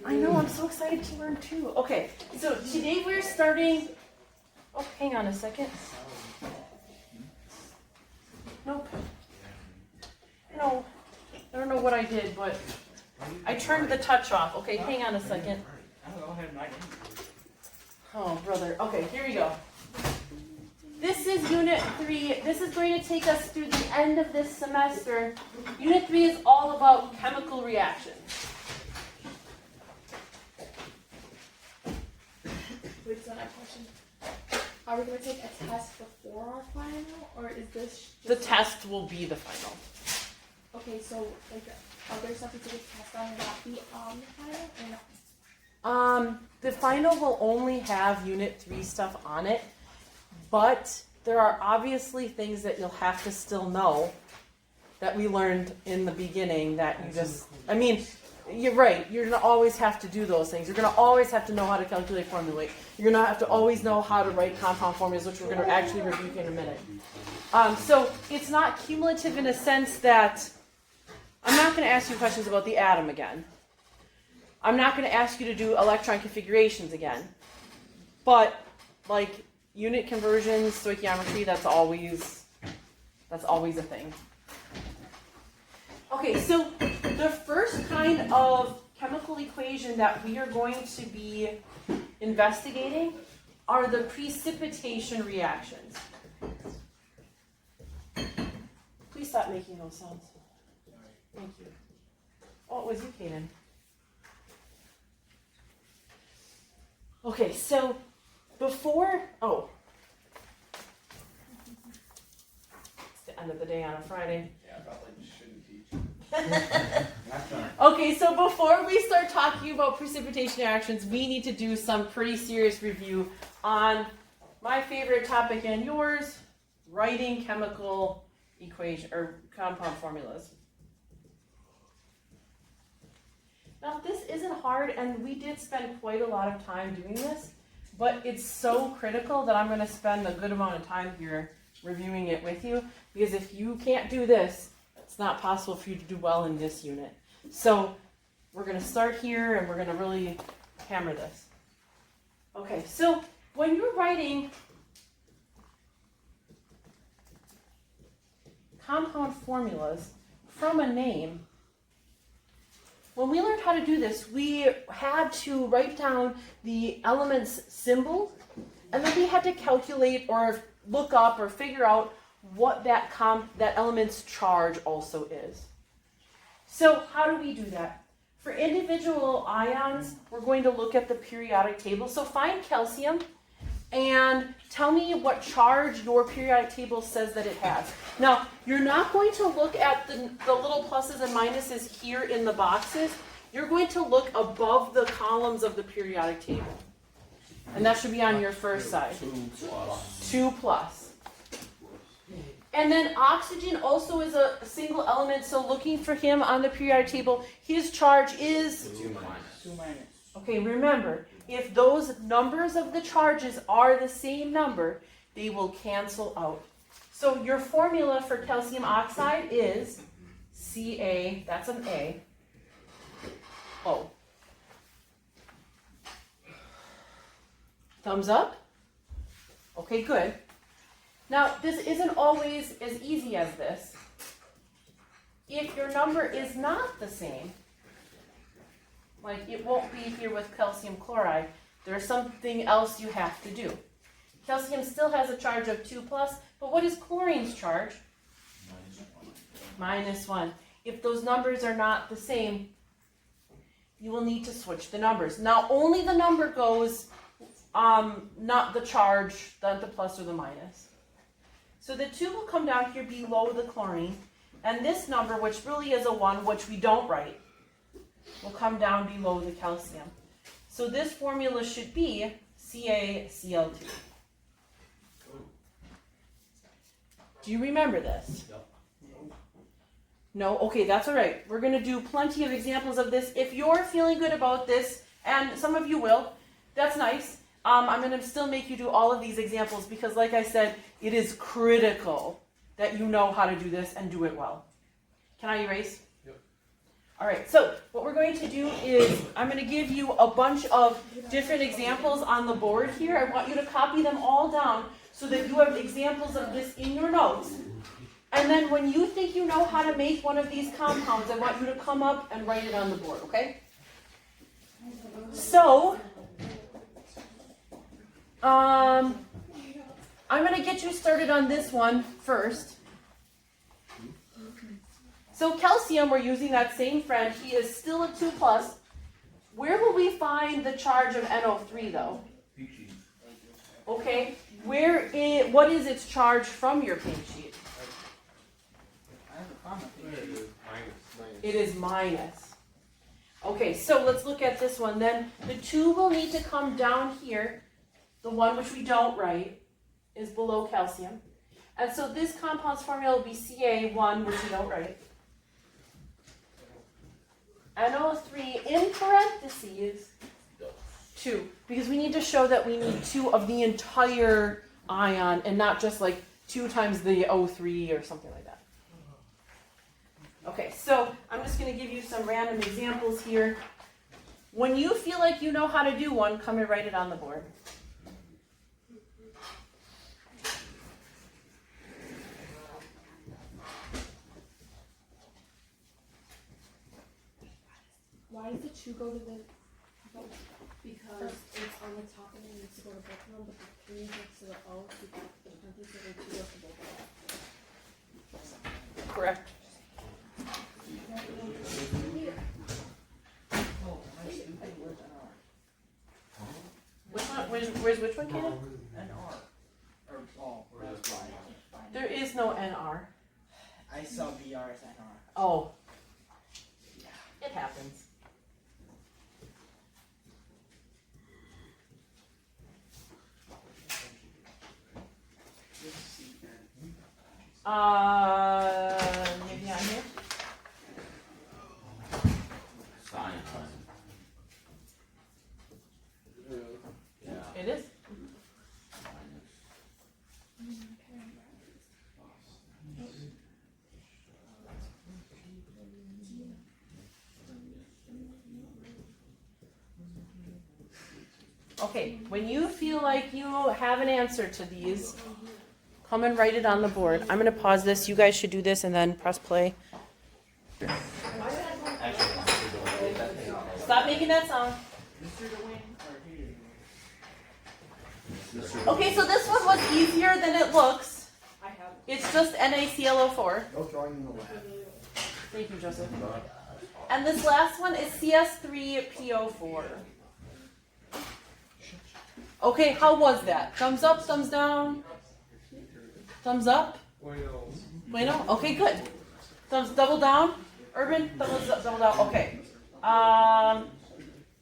I know, I'm so excited to learn too. Okay, so today we're starting, oh, hang on a second. Nope. No, I don't know what I did, but I turned the touch off. Okay, hang on a second. Oh, brother. Okay, here we go. This is Unit 3. This is going to take us through the end of this semester. Unit 3 is all about chemical reactions. Wait, so I have a question. Are we going to take a test before our final, or is this just The test will be the final. Okay, so like, are there stuff to take a test on and not be on the final, or no? The final will only have Unit 3 stuff on it, but there are obviously things that you'll have to still know that we learned in the beginning that you just, I mean, you're right, you're going to always have to do those things. You're going to always have to know how to calculate formulate. You're going to have to always know how to write compound formulas, which we're going to actually review in a minute. So it's not cumulative in a sense that I'm not going to ask you questions about the atom again. I'm not going to ask you to do electron configurations again. But like unit conversions, stoichiometry, that's always a thing. Okay, so the first kind of chemical equation that we are going to be investigating are the precipitation reactions. Please stop making those sounds. Thank you. Oh, it was you, Kaden. Okay, so before, it's the end of the day on a Friday. Yeah, I probably shouldn't teach. Okay, so before we start talking about precipitation reactions, we need to do some pretty serious review on my favorite topic and yours, writing chemical equation or compound formulas. Now this isn't hard, and we did spend quite a lot of time doing this, but it's so critical that I'm going to spend a good amount of time here reviewing it with you, because if you can't do this, it's not possible for you to do well in this unit. So we're going to start here, and we're going to really hammer this. Okay, so when you're writing compound formulas from a name, when we learned how to do this, we had to write down the element's symbol, and then we had to calculate or look up or figure out what that element's charge also is. So how do we do that? For individual ions, we're going to look at the periodic table. So find calcium and tell me what charge your periodic table says that it has. Now, you're not going to look at the little pluses and minuses here in the boxes. You're going to look above the columns of the periodic table. And that should be on your first side. 2 plus. And then oxygen also is a single element, so looking for him on the periodic table, his charge is 2 minus. Okay, remember, if those numbers of the charges are the same number, they will cancel out. So your formula for calcium oxide is Ca, that's an A, O. Thumbs up? Okay, good. Now, this isn't always as easy as this. If your number is not the same, like it won't be here with calcium chloride, there's something else you have to do. Calcium still has a charge of 2 plus, but what is chlorine's charge? Minus 1. If those numbers are not the same, you will need to switch the numbers. Now, only the number goes, not the charge, not the plus or the minus. So the 2 will come down here below the chlorine, and this number, which really is a 1, which we don't write, will come down below the calcium. So this formula should be CaCl2. Do you remember this? No? Okay, that's all right. We're going to do plenty of examples of this. If you're feeling good about this, and some of you will, that's nice. I'm going to still make you do all of these examples because, like I said, it is critical that you know how to do this and do it well. Can I erase? Yep. All right, so what we're going to do is I'm going to give you a bunch of different examples on the board here. I want you to copy them all down so that you have examples of this in your notes. And then when you think you know how to make one of these compounds, I want you to come up and write it on the board, okay? So, I'm going to get you started on this one first. So calcium, we're using that same friend. He is still a 2+. Where will we find the charge of NO3 though? Okay, what is its charge from your pink sheet? It is minus. Okay, so let's look at this one then. The 2 will need to come down here. The one which we don't write is below calcium. And so this compound's formula will be Ca1, which we don't write. NO3 in parentheses 2, because we need to show that we need 2 of the entire ion and not just like 2 times the O3 or something like that. Okay, so I'm just going to give you some random examples here. When you feel like you know how to do one, come and write it on the board. Why does the 2 go to the both? Because it's on the top and it needs to go to both of them, but the 3 next to the O, because the parentheses are 2 goes to both of them. Correct. Which one? Where's which one, Kaden? NR. Or, There is no NR. I saw BR as NR. Oh. It happens. Maybe on here? It is? Okay, when you feel like you have an answer to these, come and write it on the board. I'm going to pause this. You guys should do this and then press play. Stop making that sound. Okay, so this one was easier than it looks. It's just NaClO4. No drawing in the lab. Thank you, Joseph. And this last one is CS3PO4. Okay, how was that? Thumbs up, thumbs down? Thumbs up? Bueno. Okay, good. Thumbs double down? Urban? Thumbs up, double down. Okay.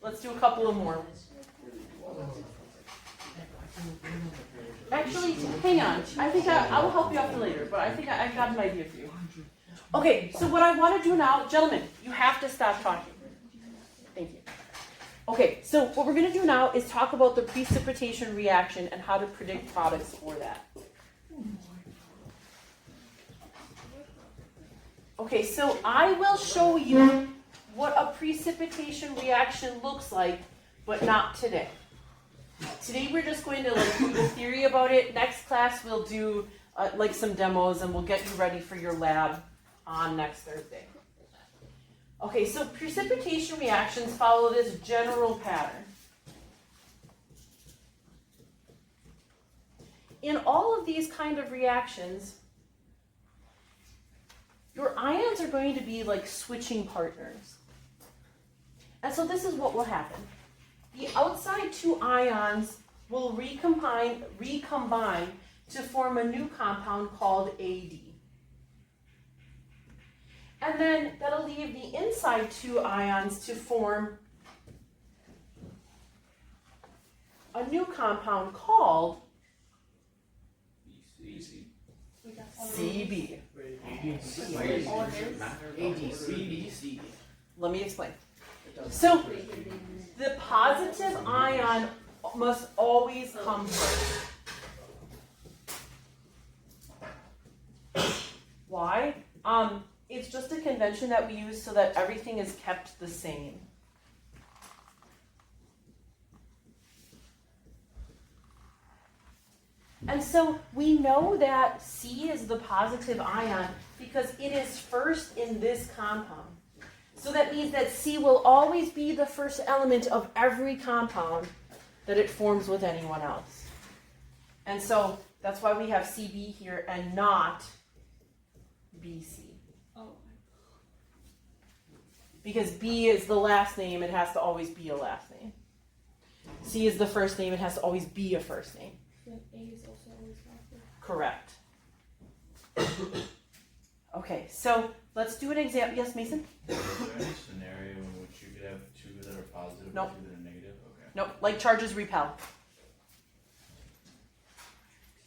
Let's do a couple of more. Actually, hang on. I think I will help you out for later, but I think I've got an idea for you. Okay, so what I want to do now, gentlemen, you have to stop talking. Thank you. Okay, so what we're going to do now is talk about the precipitation reaction and how to predict products for that. Okay, so I will show you what a precipitation reaction looks like, but not today. Today we're just going to do the theory about it. Next class we'll do like some demos and we'll get you ready for your lab on next Thursday. Okay, so precipitation reactions follow this general pattern. In all of these kind of reactions, your ions are going to be like switching partners. And so this is what will happen. The outside 2 ions will recombine to form a new compound called AD. And then that'll leave the inside 2 ions to form a new compound called CB. ADC. Let me explain. So the positive ion must always come first. Why? It's just a convention that we use so that everything is kept the same. And so we know that C is the positive ion because it is first in this compound. So that means that C will always be the first element of every compound that it forms with anyone else. And so that's why we have CB here and not BC. Oh. Because B is the last name, it has to always be a last name. C is the first name, it has to always be a first name. Then A is also always faster. Correct. Okay, so let's do an example. Yes, Mason? Is there any scenario in which you could have two that are positive Nope. and two that are negative? Okay. Nope, like charges repel.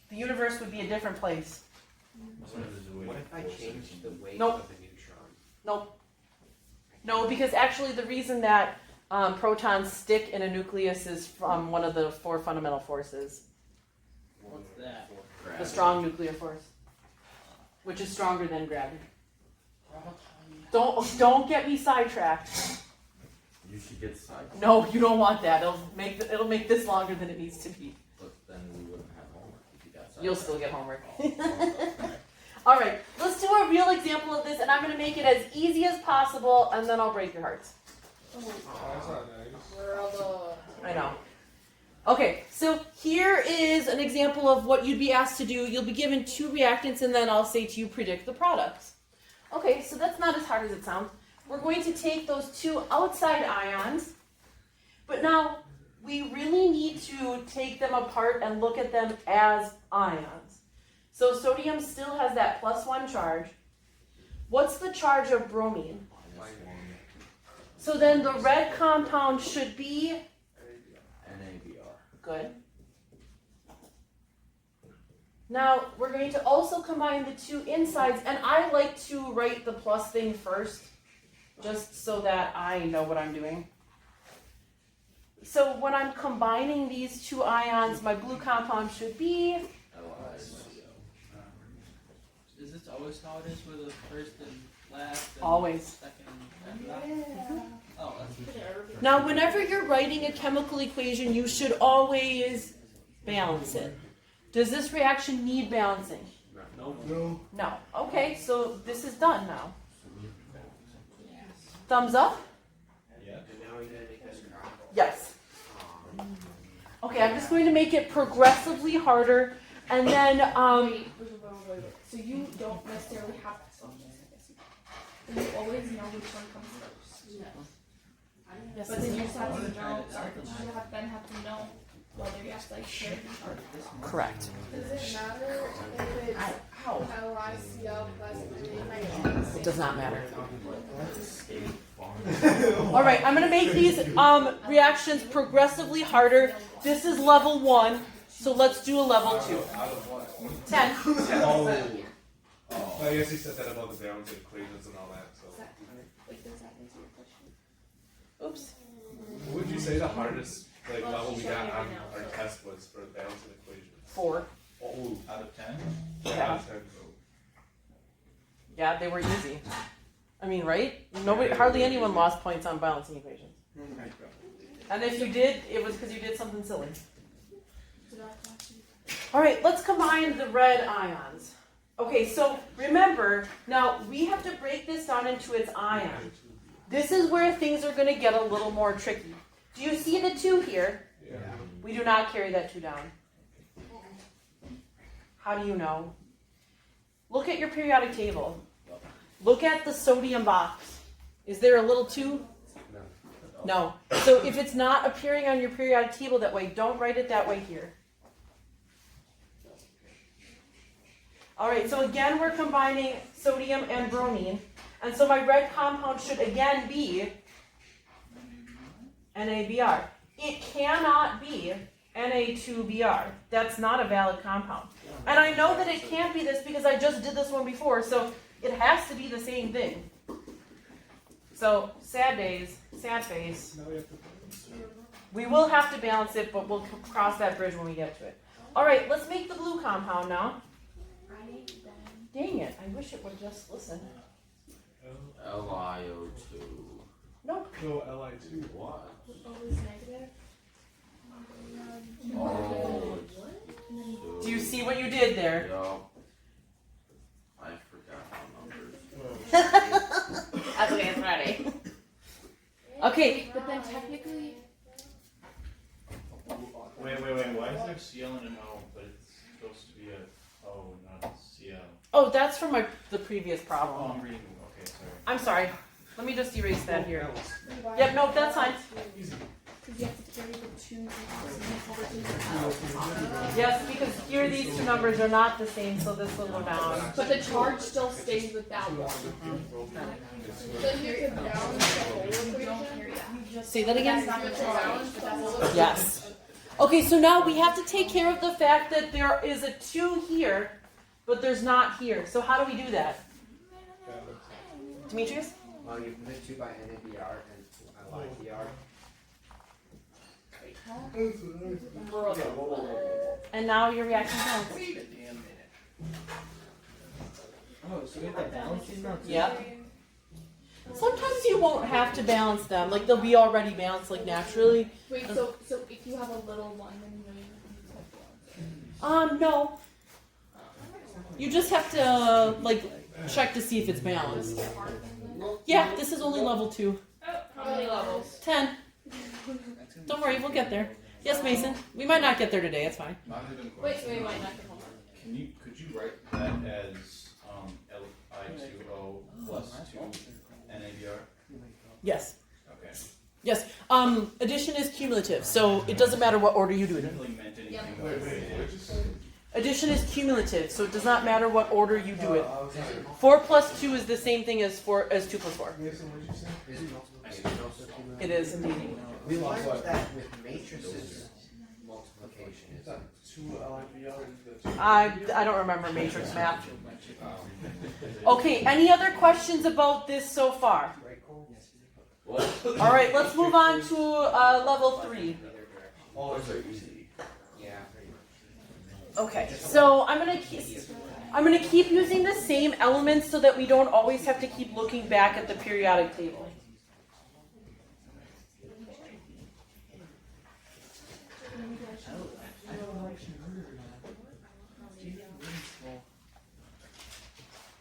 The universe would be a different place. So there's a way What to if I force change it the into- weight Nope. of a neutron? Nope. No, because actually the reason that protons stick in a nucleus is from one of the 4 fundamental forces. What's that? The strong nuclear force, which is stronger than gravity. Don't get me sidetracked. You should get sidetracked, No, you don't want that. It'll make this longer than it needs to be. but then we wouldn't have homework if you got sidetracked. You'll still get homework. All right, let's do a real example of this, and I'm going to make it as easy as possible, and then I'll break your hearts. Oh, That's not nice. where are the... I know. Okay, so here is an example of what you'd be asked to do. You'll be given 2 reactants, and then I'll say to you, predict the products. Okay, so that's not as hard as it sounds. We're going to take those 2 outside ions, but now we really need to take them apart and look at them as ions. So sodium still has that +1 charge. What's the charge of bromine? So then the red compound should be NABR. good. Now we're going to also combine the 2 insides, and I like to write the plus thing first, just so that I know what I'm doing. So when I'm combining these 2 ions, my blue compound should be Is this always how it is with the first and last? And always. Second and last? Oh, that's Now whenever you're writing a chemical equation, you should always balance it. Does this reaction need balancing? No. No. Okay, so this is done now. Thumbs up? Yeah. And now you're gonna make us cry. Yes. Okay, I'm just going to make it progressively harder, and then Wait. So you don't necessarily have to solve this, I guess. And you always know which one comes first. yes, But then you just have to know, then have to know whether you have to like share these or correct. Does it matter if it's LiCl plus It does not matter. All right, I'm going to make these reactions progressively harder. This is level 1, so let's do a level 2. Out of what? 10. I guess he said that about the balancing equations and all that. So, Wait, does that answer your question? Oops. what would you say the hardest level we got on our test was for balancing equations? 4. Oh, Out of 10? Yeah. out of 10. Yeah, they were easy. I mean, right? Hardly anyone lost points on balancing equations. And if you did, it was because you did something silly. Did I catch you? All right, let's combine the red ions. Okay, so remember, now we have to break this down into its ion. This is where things are going to get a little more tricky. Do you see the 2 here? Yeah. We do not carry that 2 down. How do you know? Look at your periodic table. Look at the sodium box. Is there a little 2? No. So if it's not appearing on your periodic table that way, don't write it that way here. All right, so again, we're combining sodium and bromine. And so my red compound should again be NaBr. It cannot be Na2Br. That's not a valid compound. And I know that it can't be this because I just did this one before, so it has to be the same thing. So, sad days, sad face. Now we have to. We will have to balance it, but we'll cross that bridge when we get to it. All right, let's make the blue compound now. Dang it, I wish it would just listen. LiO2. Nope. No, Li2. What? Always negative. Oh, Do you see what you did there? Yup. I forgot my numbers. That's okay, it's Friday. Okay. But then technically, Wait, why is there CL and an O, but it's supposed to be a O, not a CL? Oh, that's from the previous Oh, problem. I'm reading, okay, sorry. I'm sorry. Let me just erase that here. Why- Yep, nope, that's fine. Because you have to carry the two Yes, because here these two numbers are not the same, so this will go down. But the charge still stays with that one. So you could balance the whole equation? Say that again? You could balance the whole equation? Yes. Okay, so now we have to take care of the fact that there is a 2 here, but there's not here. So how do we do that? Demetrius? Well, you put 2 by NABR and LIBR. And now your reaction counts. Oh, so we have to balance these now too? Yep. Sometimes you won't have to balance them. Like they'll be already balanced like naturally. Wait, so if you have a little one, then you know you have to balance it. No. You just have to like check to see if it's balanced. Yeah, this is only level 2. How many levels? 10. Don't worry, we'll get there. Yes, Mason. We might not get there today. It's fine. Not even Wait, question. not get home. Could you write that as Li2O plus 2 NABR? Yes. Okay. Yes. Addition is cumulative, so it doesn't matter what order you do it in. Really meant anything. Yep. Addition is cumulative, so it does not matter what order you do it. 4 plus 2 is the same thing as 2 plus 4. Is multiplication also cumulative? It is indeed. We learned that with matrices, multiplication is. 2 LIBR. I don't remember matrix math. Okay, any other questions about this so far? What? All right, let's move on to level 3. Oh, those are easy. Yeah. Okay, so I'm gonna keep using the same elements so that we don't always have to keep looking back at the periodic table.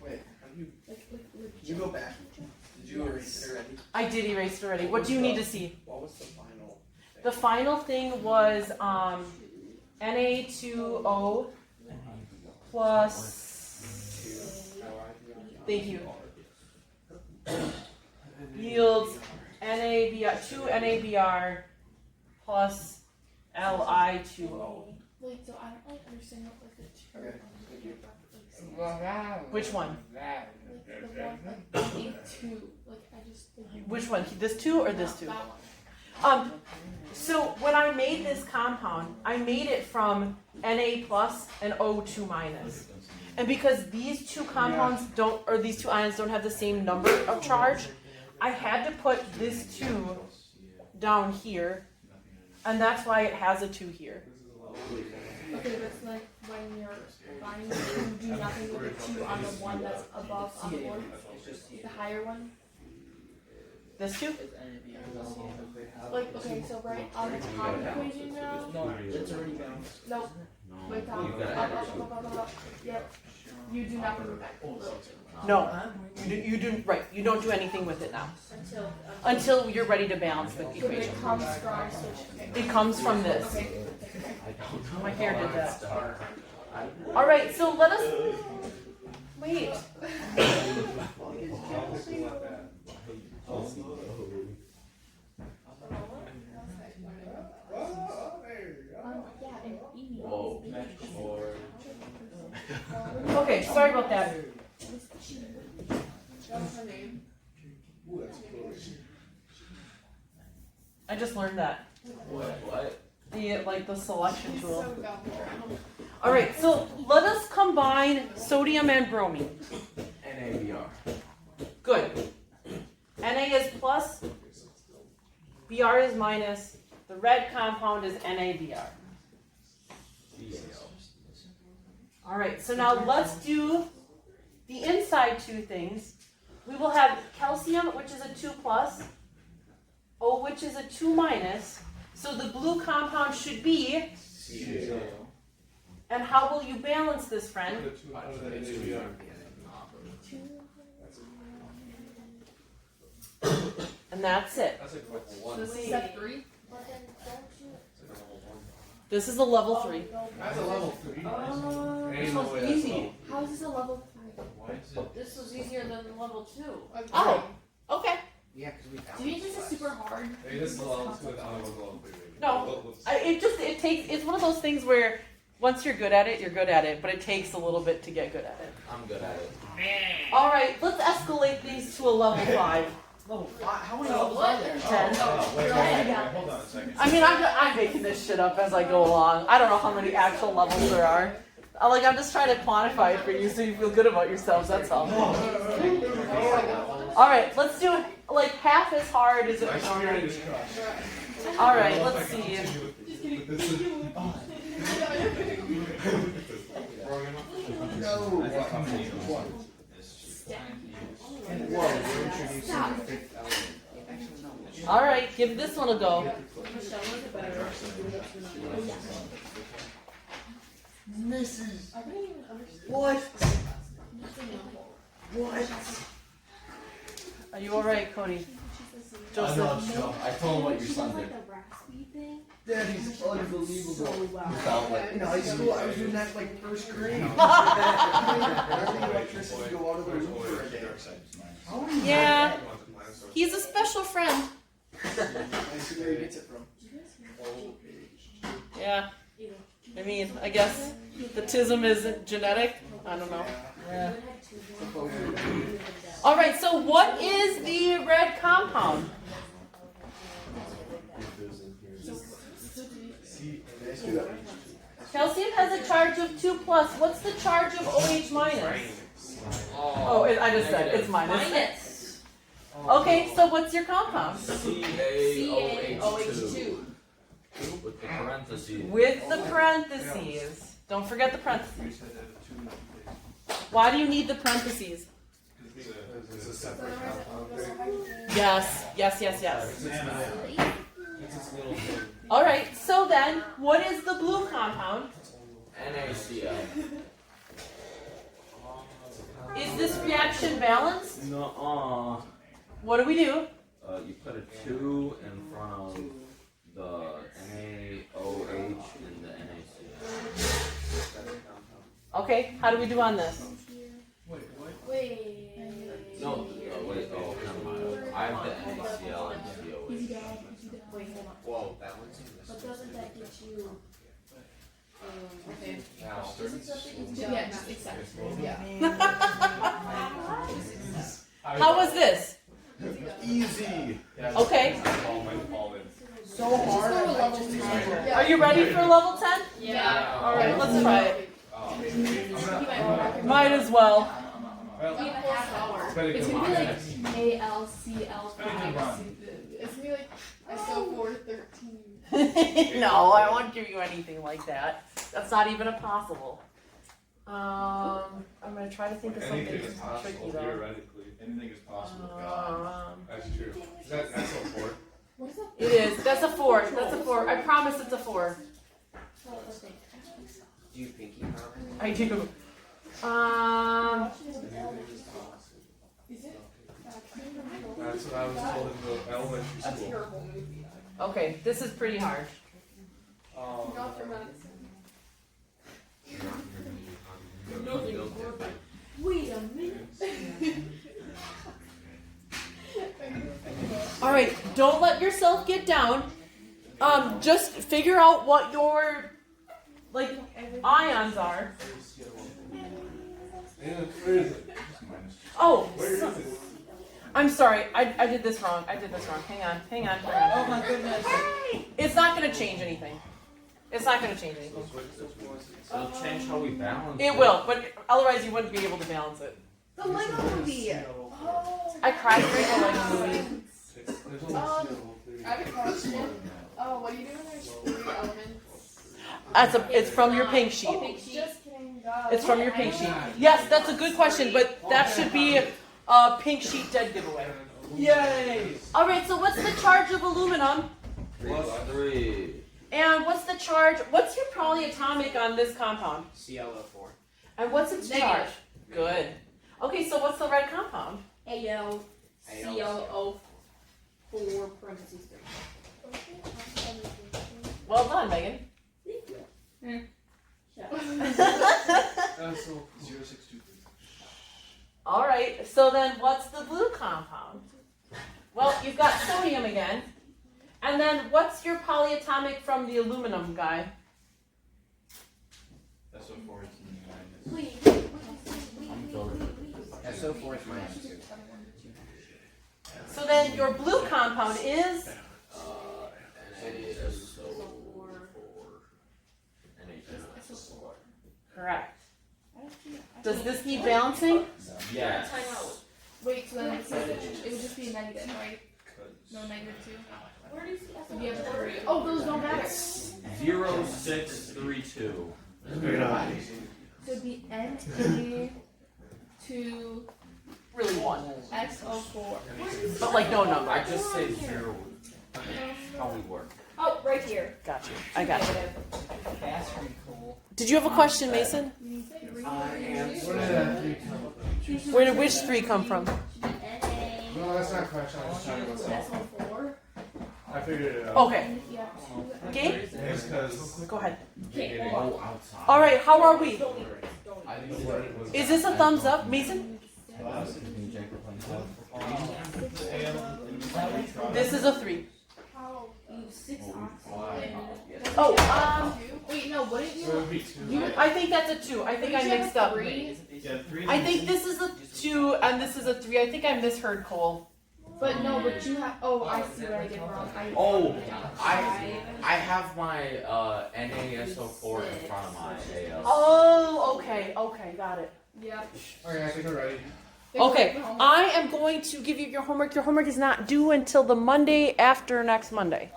Wait, how do you? You go back. Did you erase it already? I did erase it already. What do you need to see? What was the final? The final thing was Na2O plus. Thank you. Yields NABR 2 NABR plus Li2O. Wait, so I don't understand what like the two. Okay. Which one? Like the one like A2. Like I just. Which one? This 2 or this 2? That one. So when I made this compound, I made it from Na plus and O2 minus. And because these two compounds these two ions don't have the same number of charge, I had to put this 2 down here, and that's why it has a 2 here. Okay, that's like when you're combining, you do nothing with the 2 on the one that's above on the board. The higher one. This 2? Like, okay, so right on the top equation now. No, it's already balanced. Nope. Wait, down. You gotta add it to. Up. Yep. You do nothing with that. No, you do right. You don't do anything with it now until you're ready to balance the So equation. it comes from switch. It comes from this. Okay. My hair did that. All right, so let us wait. Yeah, and E. Whoa. Okay, sorry about that. That's her name. Ooh, that's cool. I just learned that. What? The selection tool. So dumb. All right, so let us combine sodium and bromine. NABR. Good. Na is plus, Br is minus. The red compound is NaBr. All right, so now let's do the inside 2 things. we will have calcium, which is a 2 plus, O, which is a 2 minus. So the blue compound should be, and how will you balance this, friend? And that's it. That's like what, So one? this is step 3? This is a level 3. That's a level 3. Oh, Ain't this no was way that's easy. level How is this a level 3? Why is it? This was easier than level 2. Oh, okay. Yeah, because we found Do you think this is super hard? Maybe this is a level 2 and the other one's a level 3. Maybe. No. Let's- It's one of those things where once you're good at it, you're good at it, but it takes a little bit to get good at it. I'm good at it. All right, let's escalate these to a level 5. Level 5? How many Oh, levels what? are there? 10. Hold on a second. I mean, I'm making this shit up as I go along. I don't know how many actual levels there are. I'm just trying to quantify it for you so you feel good about yourselves, that's all. All right, let's do it like half as hard as it I should be ready to crush. All right, let's see. All right, give this one a go. Misses. I don't even understand. What? Are you all right, Cody? I know Joseph? it's Joe. I told him what your son did. The raspy thing. Daddy's unbelievable. So well. Without like, In high school, I was doing that like first grade. The electricity go out of the roof for a day. Yeah, he's a special friend. I see where he gets it from. Yeah, I mean, I guess the tism is genetic. I don't know. Yeah. All right, so what is the red compound? Calcium has a charge of 2 plus. What's the charge of OH minus? Oh, I just said it's minus. Okay, so what's your compound? CaOH2. With the parentheses. With the parentheses. Don't forget the parentheses. Why do you need the parentheses? It's a separate compound. Yes. It's this little thing. All right, so then, what is the blue compound? NaCl. Is this reaction balanced? Nuh-uh. What do we do? You put a 2 in front of the NaOH and the NaCl. Okay, how do we do on this? Wait. No, wait, oh, never mind. I have the NaCl and COH. Wait, hold on. Whoa, balancing this. But doesn't that get you? Okay. Now, Isn't something Yeah, exactly. Yeah. How was this? Easy. Okay. Ball might fall in. So hard. Let's go to I level just 10. remember. Are you ready for level 10? Yeah. All right, let's try it. Oh, Might as well. well, Keep a half hour. it's better It's than gonna be mine. like ALCL. It's gonna be like I still 413. No, I won't give you anything like that. That's not even possible. I'm gonna try to think of something Anything is tricky possible, though. theoretically. Anything is possible with God. That's true. That's a 4. What is that? It is. That's a 4. That's a 4. I promise it's a 4. Do you pinky promise? I do. Is it? That's what I was told in the elementary A school. terrible movie. Okay, this is pretty hard. Not for medicine. Wait a minute. All right, don't let yourself get down. Just figure out what your ions are. And where is it? Oh, Where is so- it? I'm sorry. I did this wrong. Hang on. Oh my goodness. It's not gonna change anything. It'll change anything. It'll change how we balance It will, but otherwise you wouldn't be able to balance it. The Lego movie. I cried during the Lego movie. There's only CO I have a question. Oh, what do you do when there's 3 elements? It's from your pink sheet. Just kidding. God. It's from your pink sheet. Yes, that's a good question, but that should be pink sheet dead giveaway. Yay! All right, so what's the charge of aluminum? +3. And what's the charge? What's your polyatomic on this compound? ClO4. And what's its Negative. charge? Good. Okay, so what's the red compound? AlCO4 parentheses 3. Well done, Megan. So 0623. All right, so then what's the blue compound? Well, you've got sodium again. And then what's your polyatomic from the aluminum guy? SO4 is in the minus. SO4 is minus 2. So then your blue compound is? NaSO4. Correct. Does this need balancing? Yes. Wait, so then it would just be a negative, right? No -2. Where do you see So you have 3. Oh, those don't matter. 0632. So it'd be Na to Really one. SO4. But like no number. I just say 0. How we work. Oh, right here. Got you. I got you. That's pretty cool. Did you have a question, Mason? Where did which 3 come from? No, that's not a question. I was talking about something. SO4. I figured it out. Okay. Yeah. Gabe? It's because Go ahead. Go outside. All right, how are we? I think it's what it was. Is this a thumbs up, Mason? This is a 3. How? You 6 oxygen. Oh, Wait, no, wouldn't so it you? would be 2. I think that's a 2. I think I mixed up. Yeah, 3 I think this is a 2 and this is a 3. I think I misheard Cole. But no, but you have. Oh, I see what I did wrong. I have my NaSO4 in front of my AL. Oh, okay, got it. Yep. Okay, I think we're ready. Okay, I am going to give you your homework. Your homework is not due until the Monday after next Monday.